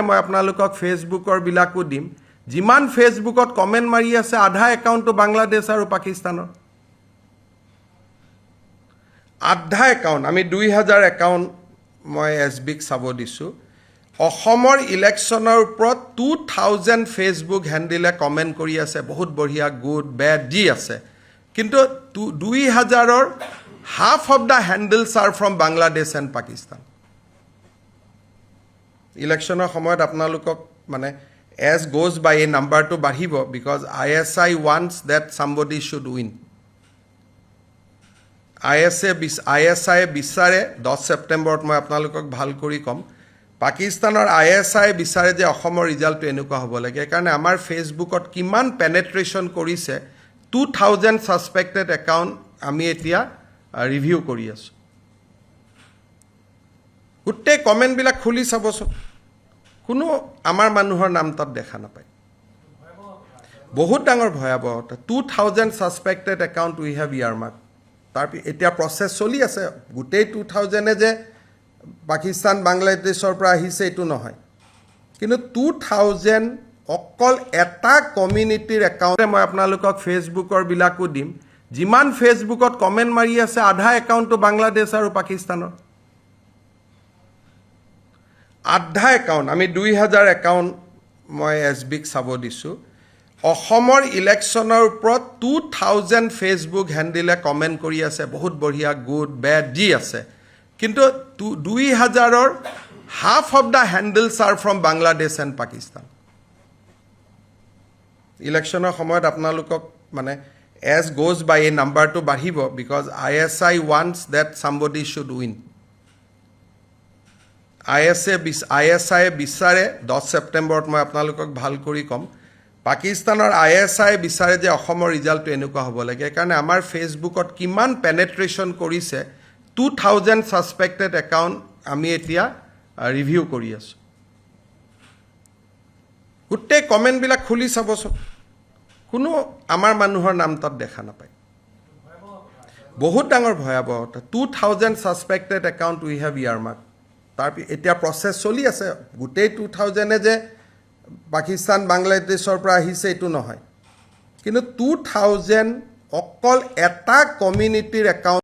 মই আপোনালোকক ফেচবুকৰ বিলাকো দিম যিমান ফেচবুকত কমেন্ট মাৰি আছে আধা একাউণ্টটো বাংলাদেশ আৰু পাকিস্তানৰ আধা একাউণ্ট আমি 2000 একাউণ্ট মই এছবিক চাব দিছো অসমৰ ইলেকশ্যনৰ ওপৰত 2000 ফেচবুক হেন্ডেলে কমেন্ট কৰি আছে বহুত বঢ়িয়া গুড বেড দি আছে কিন্তু 2000ৰ half of the handles are from Bangladesh and Pakistan ইলেকশ্যনৰ সময়ত আপোনালোকক মানে as goes by a number to বাঢ়িব because ISI wants that somebody should win ISI বিচাৰে 10 সেপ্টেম্বৰত মই আপোনালোকক ভাল কৰি কম পাকিস্তানৰ ISI বিচাৰে যে অসমৰ ৰিজাল্টটো এনেকুৱা হ'ব লাগে কাৰণ আমাৰ ফেচবুকত কিমান পেনেট্ৰেচন কৰিছে 2000 সাসপেক্টেড একাউণ্ট আমি এতিয়া ৰিভিউ কৰি আছো গোটেই কমেন্ট বিলাক খুলি চাবচোন কোনো আমাৰ মানুহৰ নাম তাত দেখা নাপায় বহুত ডাঙৰ ভয়াবহতা 2000 সাসপেক্টেড একাউণ্ট উই হ্যাভ ইয়াৰমাৰ্ক তাৰ এতিয়া প্ৰসেস চলি আছে গোটেই 2000 যে পাকিস্তান বাংলাদেশৰ পৰা আহিছে এটো নহয় কিন্তু 2000 অকল এটা কমিউনিটিৰ একাউণ্ট মই আপোনালোকক ফেচবুকৰ বিলাকো দিম যিমান ফেচবুকত কমেন্ট মাৰি আছে আধা একাউণ্টটো বাংলাদেশ আৰু পাকিস্তানৰ আধা একাউণ্ট আমি 2000 একাউণ্ট মই এছবিক চাব দিছো অসমৰ ইলেকশ্যনৰ ওপৰত 2000 ফেচবুক হেন্ডেলে কমেন্ট কৰি আছে বহুত বঢ়িয়া গুড বেড দি আছে কিন্তু 2000ৰ half of the handles are from Bangladesh and Pakistan ইলেকশ্যনৰ সময়ত আপোনালোকক মানে as goes by a number to বাঢ়িব because ISI wants that somebody should win ISI বিচাৰে 10 সেপ্টেম্বৰত মই আপোনালোকক ভাল কৰি কম পাকিস্তানৰ ISI বিচাৰে যে অসমৰ ৰিজাল্টটো এনেকুৱা হ'ব লাগে কাৰণ আমাৰ ফেচবুকত কিমান পেনেট্ৰেচন কৰিছে 2000 সাসপেক্টেড একাউণ্ট আমি এতিয়া ৰিভিউ কৰি আছো গোটেই কমেন্ট বিলাক খুলি চাবচোন কোনো আমাৰ মানুহৰ নাম তাত দেখা নাপায় বহুত ডাঙৰ ভয়াবহতা 2000 সাসপেক্টেড একাউণ্ট উই হ্যাভ ইয়াৰমাৰ্ক তাৰ এতিয়া প্ৰসেস চলি আছে গোটেই 2000 যে পাকিস্তান বাংলাদেশৰ পৰা আহিছে এটো নহয় কিন্তু 2000 অকল এটা কমিউনিটিৰ একাউণ্ট